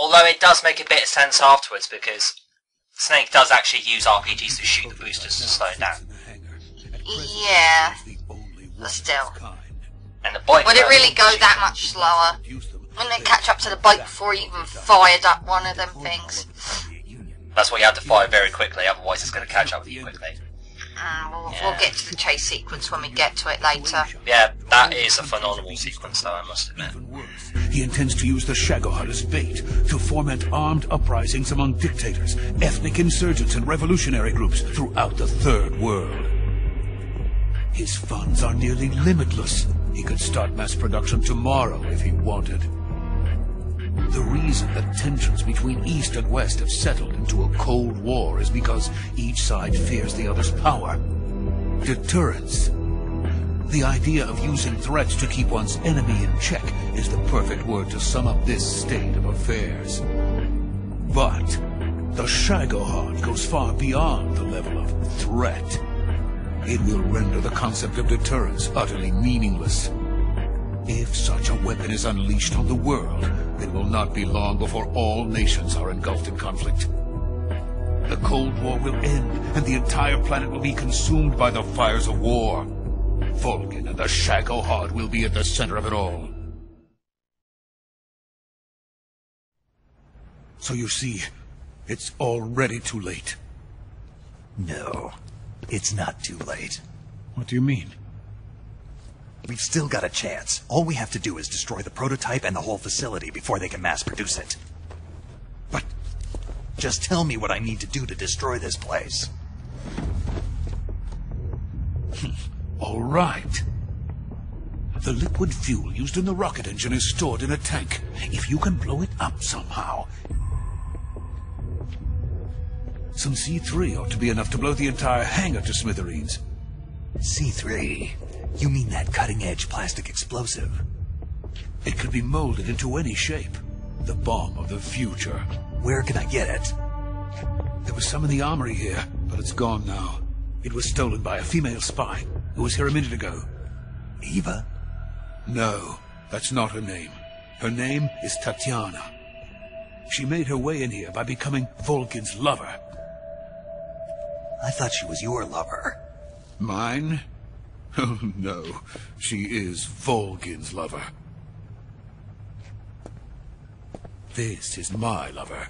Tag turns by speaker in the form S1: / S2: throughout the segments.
S1: Although it does make a bit of sense afterwards, because Snake does actually use RPGs to shoot the boosters to slow it down.
S2: Yeah, but still.
S1: And the bike
S2: Would it really go that much slower? Wouldn't it catch up to the bike before it even fired up one of them things?
S1: That's why you have to fire very quickly, otherwise it's going to catch up with you quickly.
S2: We'll get to the chase sequence when we get to it later.
S1: Yeah, that is a phenomenal sequence though, I must admit.
S3: He intends to use the Shagohod as bait to foment armed uprisings among dictators, ethnic insurgents and revolutionary groups throughout the Third World. His funds are nearly limitless. He could start mass production tomorrow if he wanted. The reason that tensions between East and West have settled into a Cold War is because each side fears the other's power. Deterrence. The idea of using threats to keep one's enemy in check is the perfect word to sum up this state of affairs. But the Shagohod goes far beyond the level of threat. It will render the concept of deterrence utterly meaningless. If such a weapon is unleashed on the world, it will not be long before all nations are engulfed in conflict. The Cold War will end, and the entire planet will be consumed by the fires of war. Volgin and the Shagohod will be at the center of it all. So you see, it's already too late.
S4: No, it's not too late.
S3: What do you mean?
S4: We've still got a chance. All we have to do is destroy the prototype and the whole facility before they can mass produce it.
S3: But
S4: just tell me what I need to do to destroy this place.
S3: All right. The liquid fuel used in the rocket engine is stored in a tank. If you can blow it up somehow... Some C3 ought to be enough to blow the entire hangar to smithereens.
S4: C3? You mean that cutting-edge plastic explosive?
S3: It could be molded into any shape. The bomb of the future.
S4: Where can I get it?
S3: There was some in the armory here, but it's gone now. It was stolen by a female spy who was here a minute ago.
S4: Eva?
S3: No, that's not her name. Her name is Tatiana. She made her way in here by becoming Volgin's lover.
S4: I thought she was your lover.
S3: Mine? Oh, no. She is Volgin's lover. This is my lover.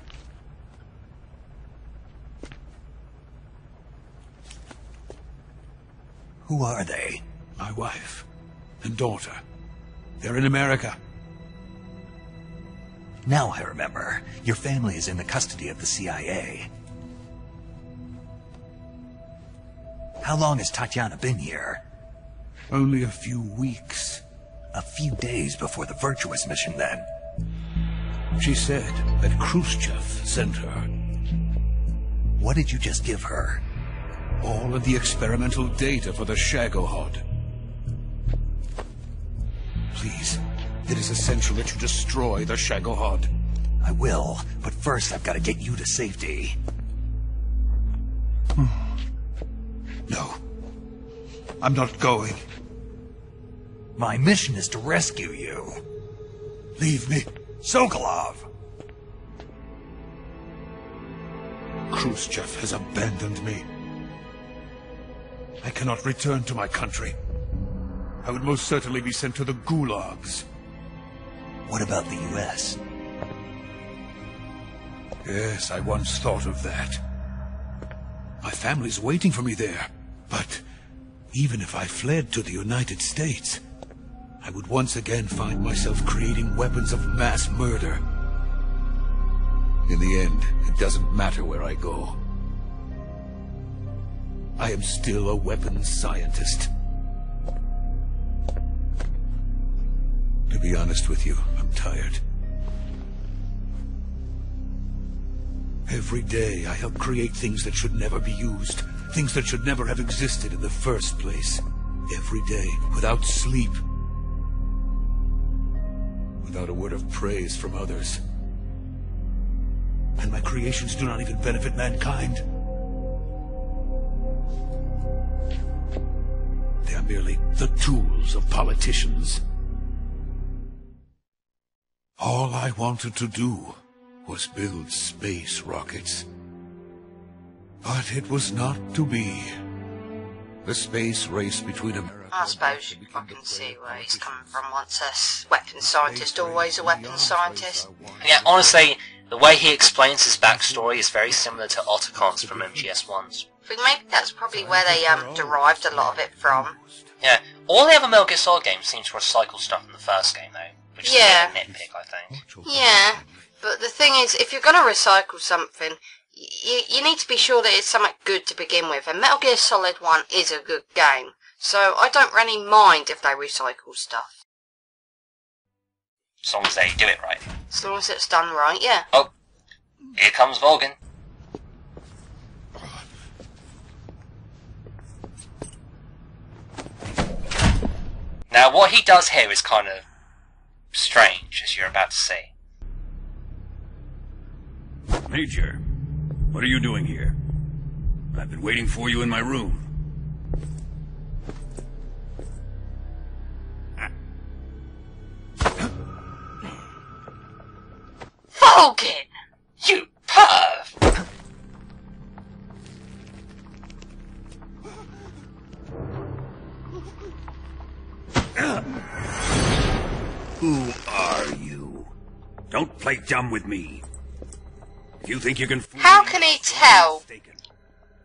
S4: Who are they?
S3: My wife and daughter. They're in America.
S4: Now I remember. Your family is in the custody of the CIA. How long has Tatiana been here?
S3: Only a few weeks.
S4: A few days before the Virtuous mission, then.
S3: She said that Khrushchev sent her.
S4: What did you just give her?
S3: All of the experimental data for the Shagohod. Please, it is essential that you destroy the Shagohod.
S4: I will, but first I've got to get you to safety.
S3: No. I'm not going.
S4: My mission is to rescue you.
S3: Leave me.
S4: Sokolov!
S3: Khrushchev has abandoned me. I cannot return to my country. I would most certainly be sent to the gulags.
S4: What about the U.S.?
S3: Yes, I once thought of that. My family's waiting for me there. But even if I fled to the United States, I would once again find myself creating weapons of mass murder. In the end, it doesn't matter where I go. I am still a weapons scientist. To be honest with you, I'm tired. Every day I help create things that should never be used, things that should never have existed in the first place. Every day, without sleep. Without a word of praise from others. And my creations do not even benefit mankind. They are merely the tools of politicians. All I wanted to do was build space rockets. But it was not to be. The space race between America...
S2: I suppose I can see where he's coming from. Once a weapons scientist, always a weapons scientist.
S1: Yeah, honestly, the way he explains his backstory is very similar to Otacons from MGS1's.
S2: But maybe that's probably where they derived a lot of it from.
S1: Yeah, all the other Metal Gear Solid games seem to recycle stuff from the first game, though. Which is a bit of a nitpick, I think.
S2: Yeah, but the thing is, if you're going to recycle something, you need to be sure that it's something good to begin with. And Metal Gear Solid 1 is a good game, so I don't really mind if they recycle stuff.
S1: As long as they do it right.
S2: As long as it's done right, yeah.
S1: Oh, here comes Volgin. Now, what he does here is kind of strange, as you're about to see.
S3: Major, what are you doing here? I've been waiting for you in my room.
S2: Volgin!
S1: You perv!
S3: Who are you? Don't play dumb with me. If you think you can fool
S2: How
S3: me,
S2: can he tell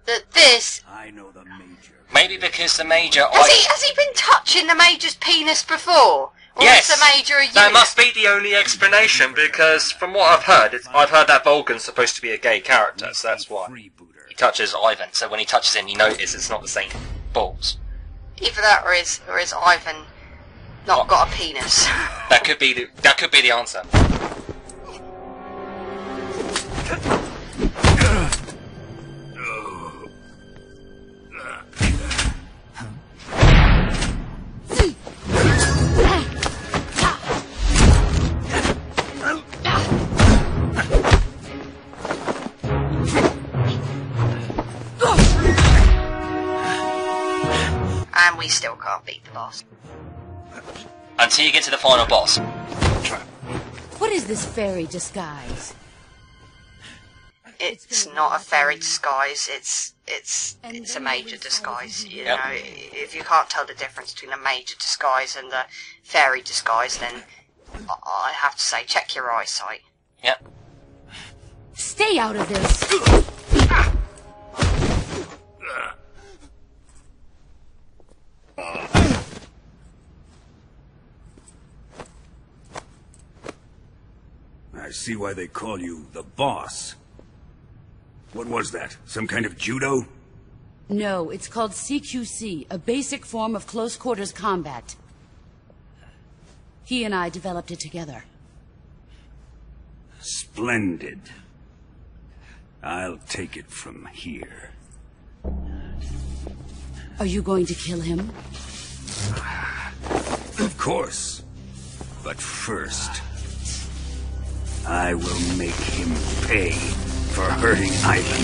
S2: that this...
S3: I know the Major.
S1: Maybe because the Major...
S2: Has he been touching the Major's penis before? Or
S1: Yes!
S2: is the Major a unit?
S1: That must be the only explanation, because from what I've heard, I've heard that Volgin's supposed to be a gay character, so that's why. He touches Ivan, so when he touches him, you notice it's not the same balls.
S2: Either that or is Ivan not got a penis?
S1: That could be the answer.
S2: And we still can't beat the boss.
S1: Until you get to the final boss.
S5: What is this fairy disguise?
S2: It's not a fairy disguise, it's a major disguise, you know. If you can't tell the difference between a major disguise and a fairy disguise, then I have to say, check your eyesight.
S1: Yep.
S5: Stay out of this!
S3: I see why they call you the boss. What was that? Some kind of judo?
S5: No, it's called CQC, a basic form of close quarters combat. He and I developed it together.
S3: Splendid. I'll take it from here.
S5: Are you going to kill him?
S3: Of course. But first, I will make him pay for hurting Ivan.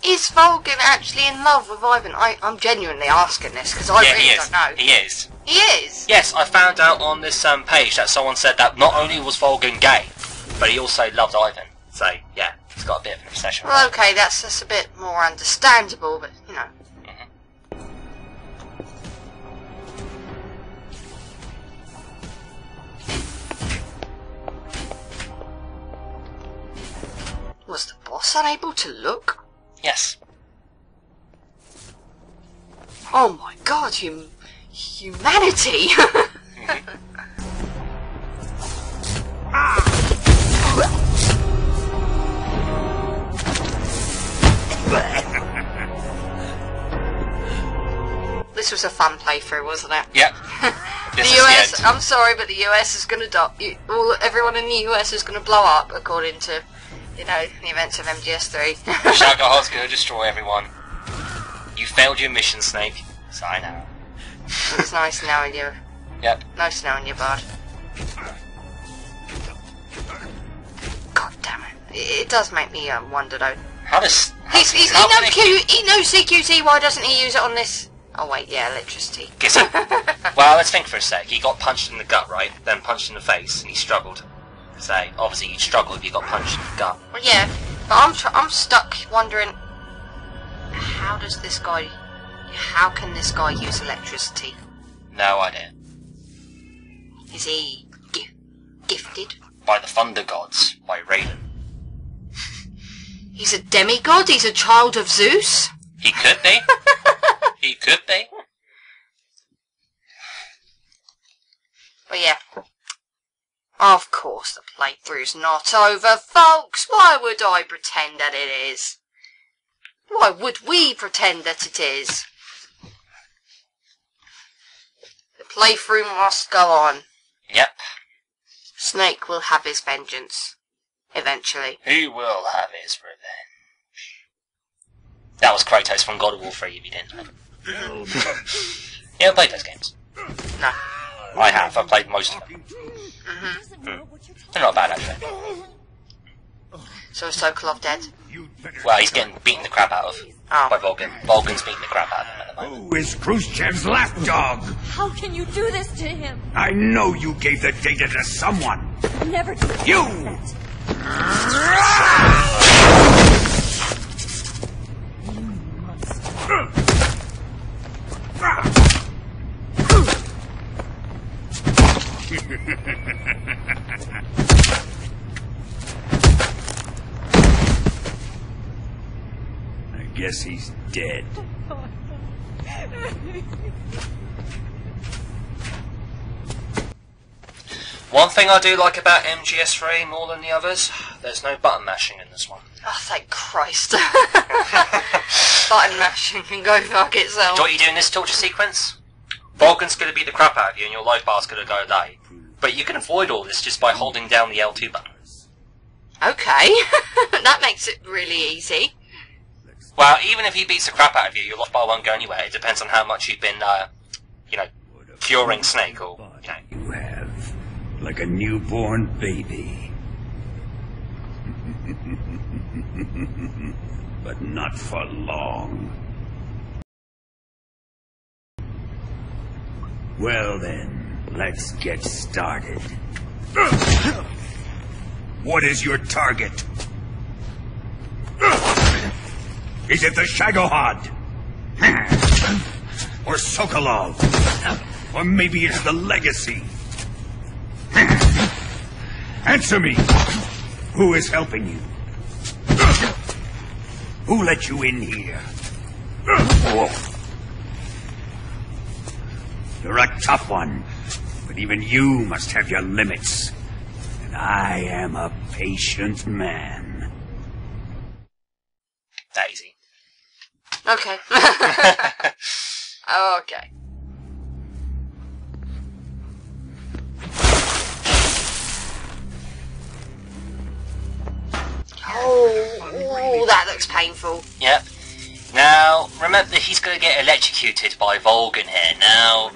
S2: Is Volgin actually in love with Ivan? I'm genuinely asking this, because I really don't know.
S1: He is.
S2: He is?
S1: Yes, I found out on this page that someone said that not only was Volgin gay, but he also loved Ivan. So, yeah, he's got a bit of an obsession.
S2: Well, okay, that's a bit more understandable, but, you know. Was the boss unable to look?
S1: Yes.
S2: Oh my god, humanity! This was a fun playthrough, wasn't it?
S1: Yep.
S2: The US, I'm sorry, but the US is going to die. Everyone in the US is going to blow up, according to, you know, the events of MGS3.
S1: Shagah's going to destroy everyone. You failed your mission, Snake. So I know.
S2: It's nice knowing you.
S1: Yep.
S2: Nice knowing you, bud. God damn it. It does make me wonder, though.
S1: How does
S2: He knows CQC. Why doesn't he use it on this? Oh wait, yeah, electricity.
S1: Well, let's think for a sec. He got punched in the gut, right? Then punched in the face, and he struggled. So obviously you'd struggle if you got punched in the gut.
S2: Well, yeah, but I'm stuck wondering how can this guy use electricity?
S1: No idea.
S2: Is he gifted?
S1: By the Thunder Gods, by Raiden.
S2: He's a demigod? He's a child of Zeus?
S1: He could be. He could be.
S2: But yeah. Of course the playthrough's not over, folks. Why would I pretend that it is? Why would we pretend that it is? The playthrough must go on.
S1: Yep.
S2: Snake will have his vengeance. Eventually.
S1: He will have his revenge. That was Kratos from God of War 3, if you didn't know. You ever played those games?
S2: No.
S1: I have. I've played most of them. They're not bad, actually.
S2: So is Sokolov dead?
S1: Well, he's getting beaten the crap out of by Volgin. Volgin's beating the crap out of him at the moment.
S3: Who is Khrushchev's lapdog?
S6: How can you do this to him?
S3: I know you gave the data to someone.
S6: Never did
S3: You!
S6: that.
S3: I guess he's dead.
S1: One thing I do like about MGS3 more than the others, there's no button mashing in this one.
S2: Oh, thank Christ. Button mashing can go fuck itself.
S1: Do you know what you do in this torture sequence? Volgin's going to beat the crap out of you and your life bar's going to go away. But you can avoid all this just by holding down the L2 button.
S2: Okay. That makes it really easy.
S1: Well, even if he beats the crap out of you, your life bar won't go anywhere. It depends on how much you've been, curing Snake or,
S3: You have, like a newborn baby. But not for long. Well then, let's get started. What is your target? Is it the Shagohod? Or Sokolov? Or maybe it's the Legacy? Answer me! Who is helping you? Who let you in here? You're a tough one, but even you must have your limits. And I am a patient man.
S1: Daisy.
S2: Okay. Okay. Oh, that looks painful.
S1: Yep. Now, remember he's going to get electrocuted by Volgin here. Now,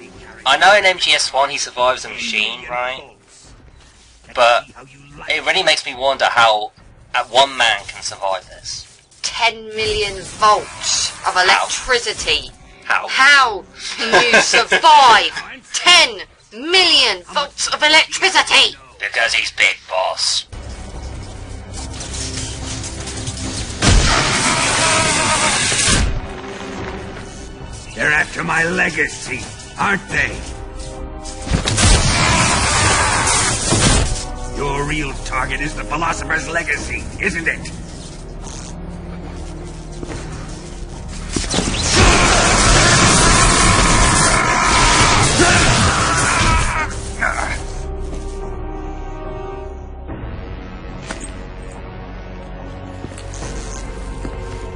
S1: I know in MGS1 he survives the machine, right? But it really makes me wonder how one man can survive this.
S2: 10 million volts of electricity.
S1: How?
S2: How can you survive 10 million volts of electricity?
S1: Because he's big boss.
S3: They're after my legacy, aren't they? Your real target is the Philosopher's Legacy, isn't it?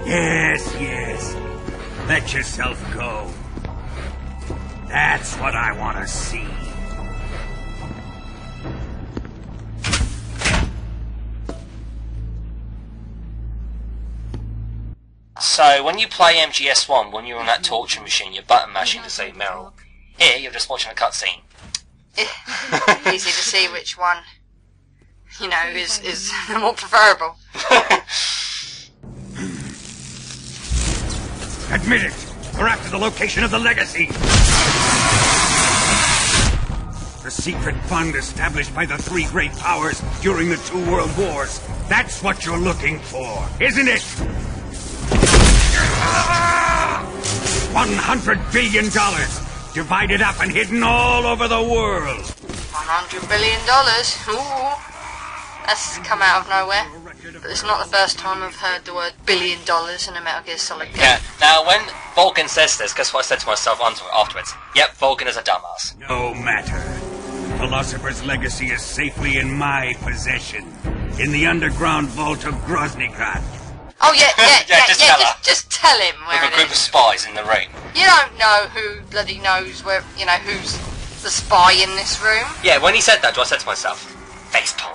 S3: Yes. Let yourself go. That's what I want to see.
S1: So, when you play MGS1, when you're on that torture machine, you're button mashing to save Meryl. Here, you're just watching a cutscene.
S2: Easy to see which one, is more preferable.
S3: Admit it! We're after the location of the legacy! The secret fund established by the three great powers during the 2 world wars. That's what you're looking for, isn't it? $100 billion! Divided up and hidden all over the world!
S2: $100 billion? Ooh. That's come out of nowhere. But it's not the first time I've heard the word $1 billion in a Metal Gear Solid game.
S1: Yeah, now when Volgin says this, guess what I said to myself afterwards? Yep, Volgin is a dumbass.
S3: No matter. The Philosopher's legacy is safely in my possession. In the underground vault of Groznygrad.
S2: Oh yeah,
S1: just
S2: tell him where
S1: With a
S2: it
S1: group of
S2: is.
S1: spies in the room.
S2: You don't know who bloody knows where, you know, who's the spy in this room.
S1: Yeah, when he said that, I said to myself, facepalm.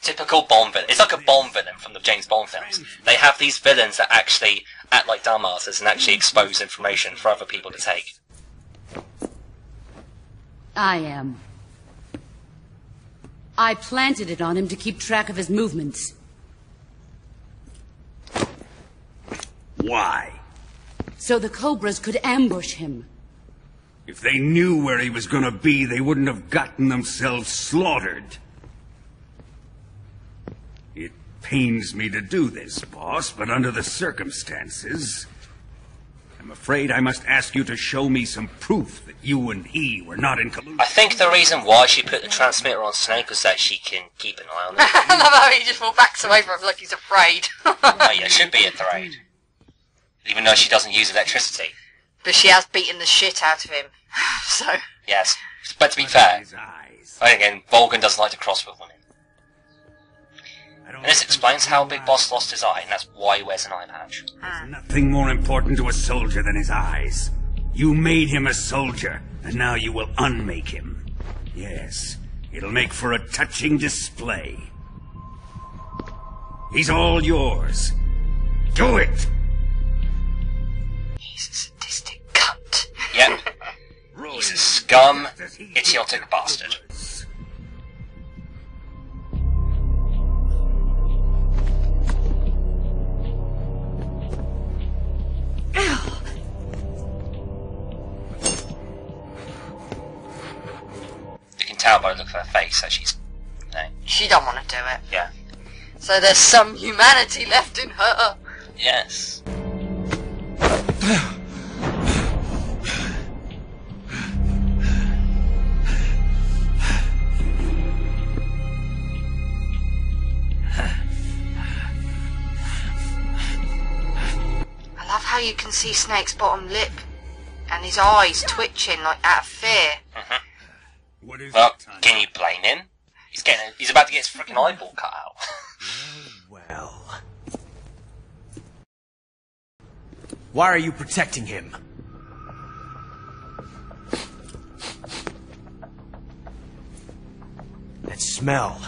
S1: Typical Bond villain. It's like a Bond villain from the James Bond films. They have these villains that actually act like dumbasses and actually expose information for other people to take.
S5: I planted it on him to keep track of his movements.
S3: Why?
S5: So the Cobras could ambush him.
S3: If they knew where he was gonna be, they wouldn't have gotten themselves slaughtered. It pains me to do this, boss, but under the circumstances, I'm afraid I must ask you to show me some proof that you and he were not in collusion.
S1: I think the reason why she put the transmitter on Snake was that she can keep an eye on it.
S2: I love how he just backs away from him like he's afraid.
S1: Oh yeah, should be afraid. Even though she doesn't use electricity.
S2: But she has beaten the shit out of him. So...
S1: Yes. But to be fair,
S3: His eyes.
S1: again, Volgin doesn't like to cross with women. And this explains how Big Boss lost his eye, and that's why he wears an eye patch.
S3: There's nothing more important to a soldier than his eyes. You made him a soldier, and now you will unmake him. Yes, it'll make for a touching display. He's all yours. Do it!
S2: He's a sadistic cunt.
S1: Yep. He's a scum, idiotic bastard. You can tell by the look of her face that she's... No.
S2: She don't want to do it.
S1: Yeah.
S2: So there's some humanity left in her.
S1: Yes.
S2: I love how you can see Snake's bottom lip and his eyes twitching like out of fear.
S3: What is
S1: Well,
S3: it, Tanya?
S1: can you blame him? He's about to get his freaking eyeball cut out.
S7: Well... Why are you protecting him? That smell.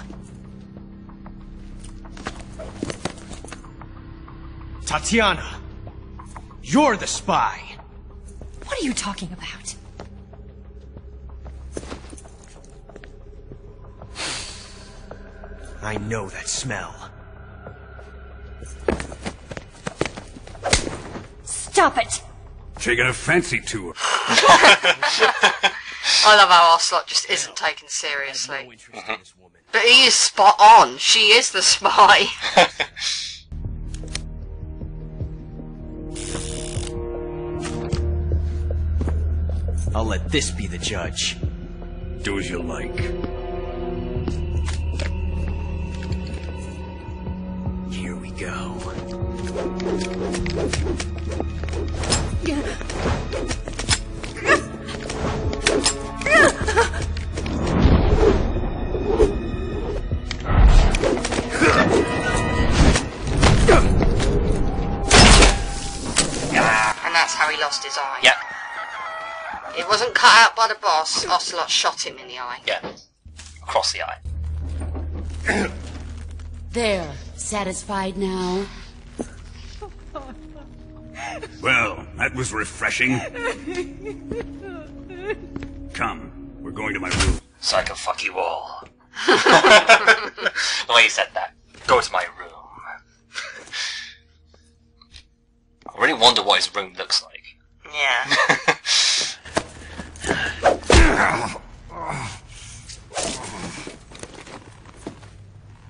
S7: Tatiana! You're the spy!
S6: What are you talking about?
S7: I know that smell.
S6: Stop it!
S3: Taking a fancy to her.
S2: I love how Ocelot just isn't taken seriously.
S7: No interest in this woman.
S2: But he is spot on. She is the spy.
S7: I'll let this be the judge.
S3: Do as you like.
S7: Here we go.
S2: And that's how he lost his eye.
S1: Yeah,
S2: It wasn't cut out by the boss. Ocelot shot him in the eye.
S1: yeah. Across the eye.
S5: There. Satisfied now?
S3: Well, that was refreshing. Come, we're going to my room.
S1: So I can fuck you all. The way he said that. Go to my room. wonder what his room looks like.
S2: Yeah.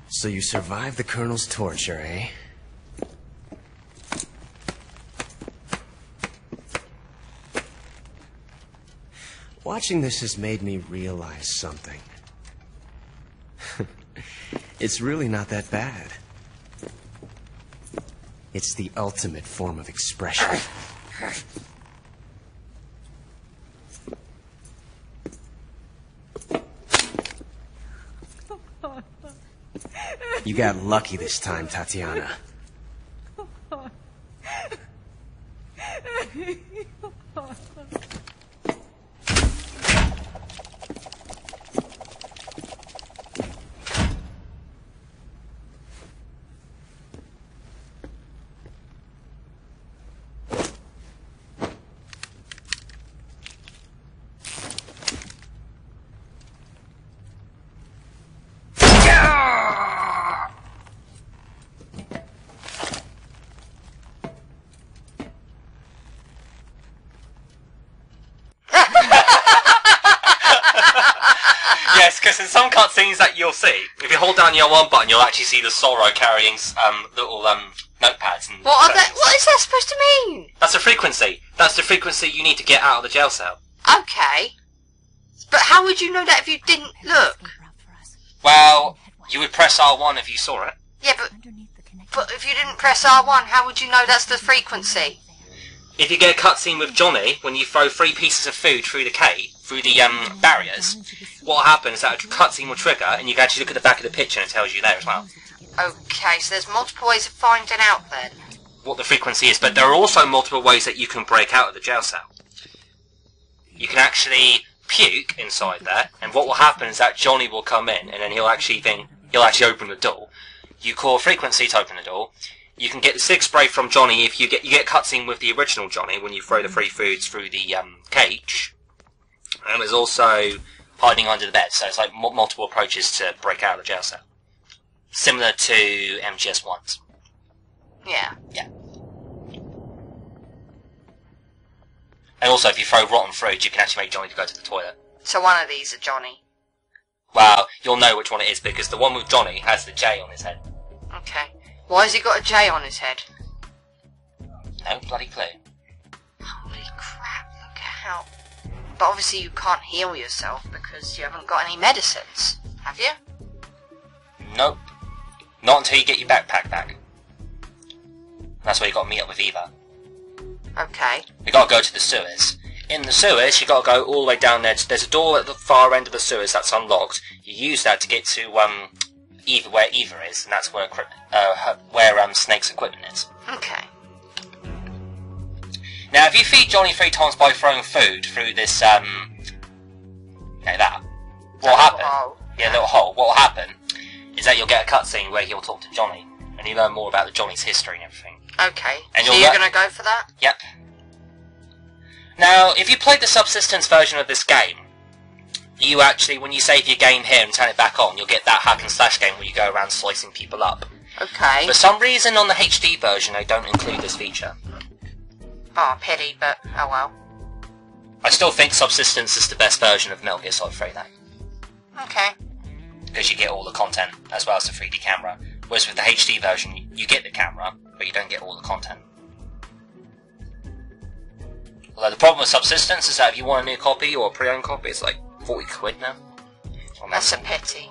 S7: So you survived the Colonel's torture, eh? Watching this has made me realize something. It's really not that bad. It's the ultimate form of expression. You got lucky this time, Tatiana.
S1: Yes, because in some cutscenes that you'll see, if you hold down your one button, you'll actually see the Sorrow carrying little notepads and.
S2: What is that supposed to mean?
S1: That's a frequency. That's the frequency you need to get out of the jail cell.
S2: Okay. But how would you know that if you didn't look?
S1: Well, you would press R1 if you saw it.
S2: Yeah, but if you didn't press R1, how would you know that's the frequency?
S1: If you get a cutscene with Johnny, when you throw 3 pieces of food through the barriers, what will happen is that a cutscene will trigger, and you can actually look at the back of the picture and it tells you there as well.
S2: Okay, so there's multiple ways of finding out then.
S1: What the frequency is, but there are also multiple ways that you can break out of the jail cell. You can actually puke inside there, and what will happen is that Johnny will come in, and then he'll actually open the door. You call a frequency to open the door. You can get the sig spray from Johnny if you get a cutscene with the original Johnny when you throw the free foods through the cage. And there's also hiding under the bed, so it's like multiple approaches to break out of the jail cell. Similar to MGS1's.
S2: Yeah.
S1: Yeah. And also, if you throw rotten fruit, you can actually make Johnny to go to the toilet.
S2: So one of these are Johnny.
S1: Well, you'll know which one it is, because the one with Johnny has the J on his head.
S2: Okay. Why has he got a J on his head?
S1: No bloody clue.
S2: Holy crap, look at how... But obviously you can't heal yourself because you haven't got any medicines, have you?
S1: Nope. Not until you get your backpack back. That's where you got to meet up with Eva.
S2: Okay.
S1: You got to go to the sewers. In the sewers, you got to go all the way down there. There's a door at the far end of the sewers that's unlocked. You use that to get to Eva, where Eva is, and that's where Snake's equipment is.
S2: Okay.
S1: Now, if you feed Johnny 3 times by throwing food through this, that, what will happen?
S2: Hole.
S1: Yeah, little hole. What will happen is that you'll get a cutscene where he'll talk to Johnny, and you learn more about the Johnny's history and everything.
S2: Okay.
S1: And
S2: so you're gonna go for that?
S1: Yep. Now, if you played the subsistence version of this game, you actually, when you save your game here and turn it back on, you'll get that hack and slash game where you go around slicing people up.
S2: Okay.
S1: For some reason, on the HD version, they don't include this feature.
S2: Oh, pity, but oh well.
S1: I still think Subsistence is the best version of Metal Gear Solid 3, though.
S2: Okay.
S1: Because you get all the content, as well as the 3D camera. Whereas with the HD version, you get the camera, but you don't get all the content. Although the problem with Subsistence is that if you want a new copy or a pre-owned copy, it's like 40 quid now.
S2: That's a pity.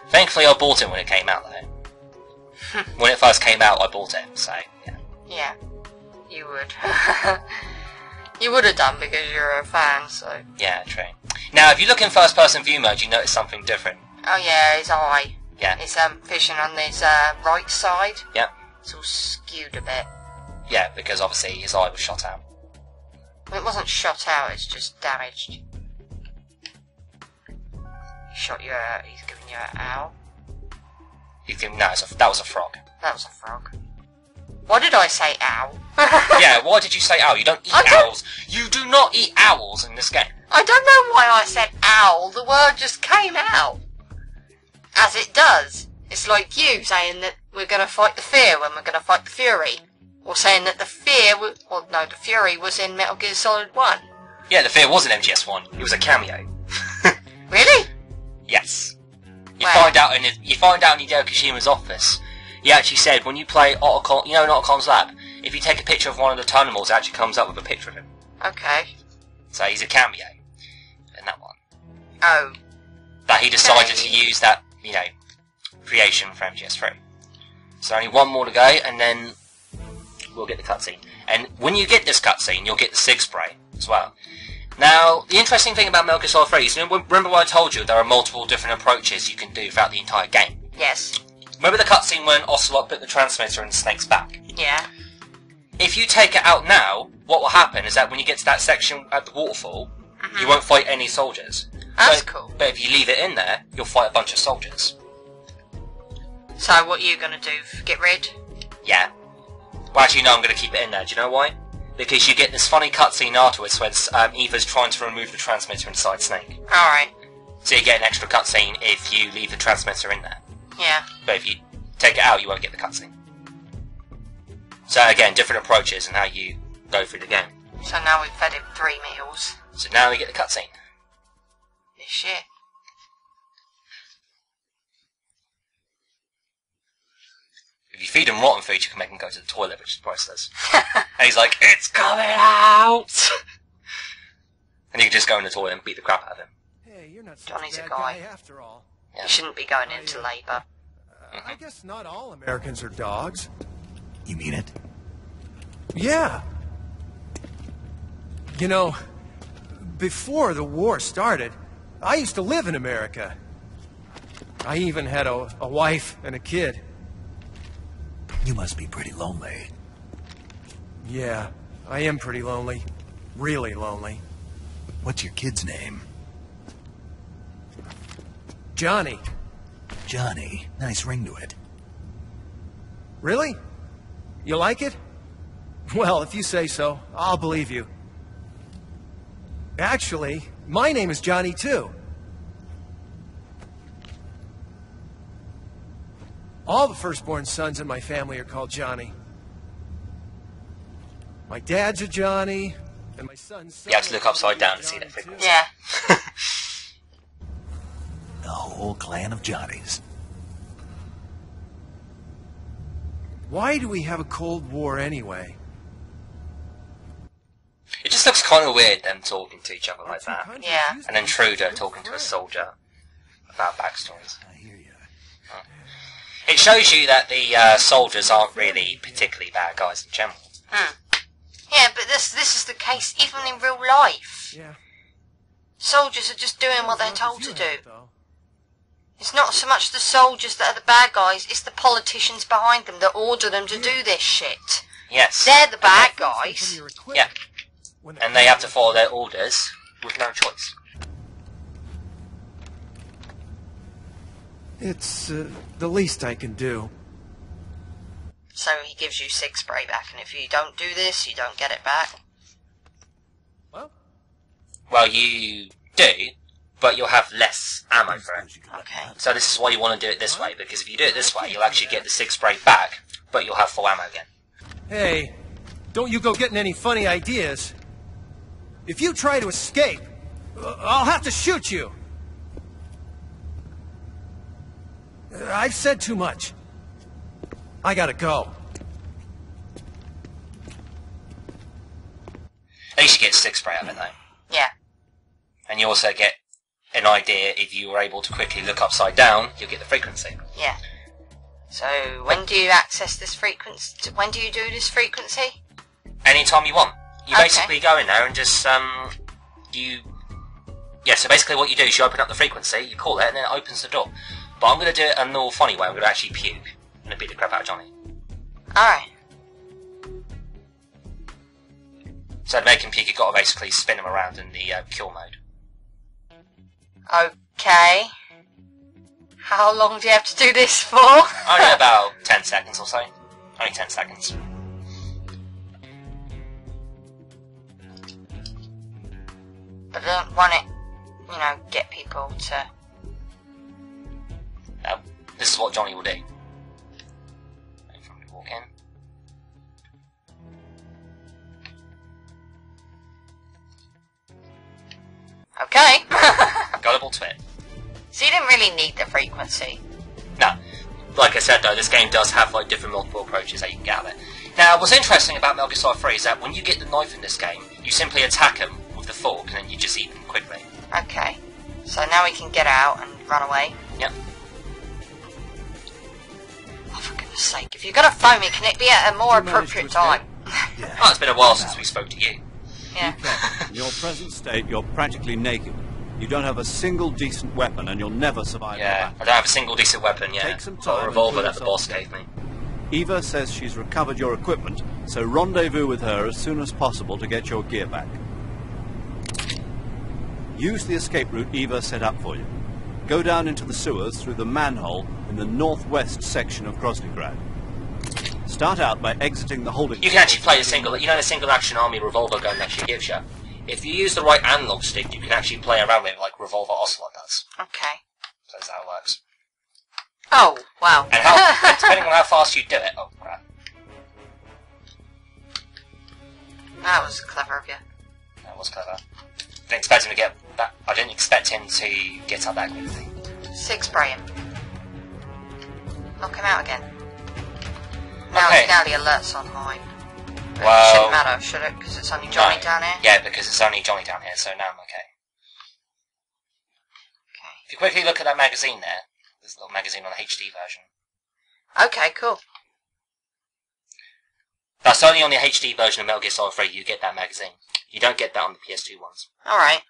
S1: Thankfully, I bought it when it came out, though. When it first came out, I bought it, so, yeah.
S2: Yeah. You would. You would have done because you're a fan, so...
S1: Yeah, true. Now, if you look in first-person view mode, you notice something different.
S2: Oh yeah, his eye.
S1: Yeah.
S2: His vision on his right side.
S1: Yep.
S2: It's all skewed a bit.
S1: Yeah, because obviously his eye was shot out.
S2: Well, it wasn't shot out, it's just damaged. He's giving you an owl.
S1: No, that was a frog.
S2: That was a frog. Why did I say owl?
S1: Yeah, why did you say owl? You don't eat owls. You do not eat owls in this game.
S2: I don't know why I said owl. The word just came out. As it does. It's like you saying that we're going to fight the fear when we're going to fight the fury. Or saying that the fear was... Well, no, the Fury was in Metal Gear Solid 1.
S1: Yeah, the Fear was in MGS1. It was a cameo.
S2: Really?
S1: Yes. You
S2: Where?
S1: find out in Hideo Koshima's office. He actually said when you play Otacon, you know in Otacon's lab, if you take a picture of one of the Tunnels, it actually comes up with a picture of him.
S2: Okay.
S1: So he's a cameo in that one.
S2: Oh.
S1: That he decided
S2: Okay.
S1: to use that, you know, creation for MGS3. So only one more to go, and then we'll get the cutscene. And when you get this cutscene, you'll get the Sig Spray as well. Now, the interesting thing about Metal Gear Solid 3 is, remember what I told you, there are multiple different approaches you can do throughout the entire game.
S2: Yes.
S1: Remember the cutscene when Ocelot put the transmitter in Snake's back?
S2: Yeah.
S1: If you take it out now, what will happen is that when you get to that section at the waterfall, you won't fight any soldiers.
S2: That's cool.
S1: But if you leave it in there, you'll fight a bunch of soldiers.
S2: So what are you going to do? Get rid?
S1: Yeah. Well, actually, no, I'm going to keep it in there. Do you know why? Because you get this funny cutscene afterwards when Eva's trying to remove the transmitter inside Snake.
S2: Alright.
S1: So you get an extra cutscene if you leave the transmitter in there.
S2: Yeah.
S1: But if you take it out, you won't get the cutscene. So again, different approaches and how you go through the game.
S2: So now we've fed him 3 meals.
S1: So now we get the cutscene.
S2: This shit.
S1: If you feed him rotten food, you can make him go to the toilet, which is priceless. And he's like, it's coming out! And you can just go in the toilet and beat the crap out of him.
S8: Hey, you're not
S2: Johnny's a
S8: bad
S2: guy.
S8: after all.
S1: Yeah.
S2: You shouldn't be going into labour.
S8: I guess not all Americans are dogs.
S4: You mean it?
S8: Yeah. You know, before the war started, I used to live in America. I even had a wife and a kid.
S4: You must be pretty lonely.
S8: Yeah, I am pretty lonely. Really lonely.
S4: What's your kid's name?
S8: Johnny.
S4: Johnny. Nice ring to it.
S8: Really? You like it? Well, if you say so, I'll believe you. Actually, my name is Johnny too. All the firstborn sons in my family are called Johnny. My dad's a Johnny, and my son's...
S1: You have to look upside down to see that frequency.
S2: Yeah.
S4: The whole clan of Johnnies.
S8: Why do we have a Cold War anyway?
S1: It just looks kind of weird, them talking to each other like that.
S2: Yeah.
S1: An intruder talking to a soldier about backstories.
S4: I hear you.
S1: It shows you that the soldiers aren't really particularly bad guys in general.
S2: Yeah, but this is the case even in real life.
S8: Yeah.
S2: Soldiers are just doing what they're told to do. It's not so much the soldiers that are the bad guys, it's the politicians behind them that order them to do this shit.
S1: Yes.
S2: They're the bad guys.
S1: Yeah. And they have to follow their orders with no choice.
S8: It's the least I can do.
S2: So he gives you Sig Spray back, and if you don't do this, you don't get it back.
S1: Well, you do, but you'll have less ammo for it.
S2: Okay.
S1: So this is why you want to do it this way, because if you do it this way, you'll actually get the Sig Spray back, but you'll have full ammo again.
S8: Hey, don't you go getting any funny ideas. If you try to escape, I'll have to shoot you. I've said too much. I gotta go.
S1: At least you get Sig Spray out of it, though.
S2: Yeah.
S1: And you also get an idea, if you were able to quickly look upside down, you'll get the frequency.
S2: Yeah. So when do you access this frequency? When do you do this frequency?
S1: Anytime you want. You
S2: Okay.
S1: basically go in there and just, Yeah, so basically what you do is you open up the frequency, you call it, and then it opens the door. But I'm going to do it a more funny way. I'm going to actually puke and beat the crap out of Johnny.
S2: Alright.
S1: So to make him puke, you've got to basically spin him around in the cure mode.
S2: Okay. How long do you have to do this for?
S1: Only about 10 seconds or so. Only 10 seconds.
S2: But I don't want it, you know, get people to...
S1: Now, this is what Johnny will do. Wait for him to walk in.
S2: Okay.
S1: Gullible twit.
S2: So you didn't really need the frequency.
S1: No. Like I said though, this game does have like different multiple approaches that you can get at it. Now, what's interesting about Metal Gear Solid 3 is that when you get the knife in this game, you simply attack them with the fork and then you just eat them quickly.
S2: Okay. So now we can get out and run away.
S1: Yep.
S2: Oh, for goodness sake. If you're going to phone me, can it be at a more appropriate time?
S4: Yeah.
S1: Oh, it's been a while since we spoke to you.
S2: Yeah.
S9: In your present state, you're practically naked. You don't have a single decent weapon, and you'll never survive.
S1: Yeah, I don't have a single decent weapon yet.
S9: Take some
S1: Got
S9: time
S1: a
S9: and
S1: revolver
S9: pull
S1: that the boss
S9: yourself
S1: gave me.
S9: Eva says she's recovered your equipment, so rendezvous with her as soon as possible to get your gear back. Use the escape route Eva set up for you. Go down into the sewers through the manhole in the northwest section of Groznygrad. Start out by exiting the holding...
S1: You can actually play the single action army revolver gun actually gives you. If you use the right analog stick, you can actually play around with it like Revolver Ocelot does.
S2: Okay.
S1: So that's how it works.
S2: Oh, wow.
S1: And how, depending on how fast you do it... Oh, crap.
S2: That was clever of you.
S1: That was clever. Didn't expect him to get that. I didn't expect him to get up that quickly.
S2: 6 spray him. Knock him out again. Now,
S1: Okay.
S2: now the alert's on high. But
S1: Well,
S2: it shouldn't matter, should it? Because it's only Johnny
S1: no.
S2: down here?
S1: Yeah, because it's only Johnny down here, so now I'm okay.
S2: Okay.
S1: If you quickly look at that magazine there, there's a little magazine on the HD version.
S2: Okay, cool.
S1: That's only on the HD version of Metal Gear Solid 3 you get that magazine. You don't get that on the PS2 ones.
S2: Alright.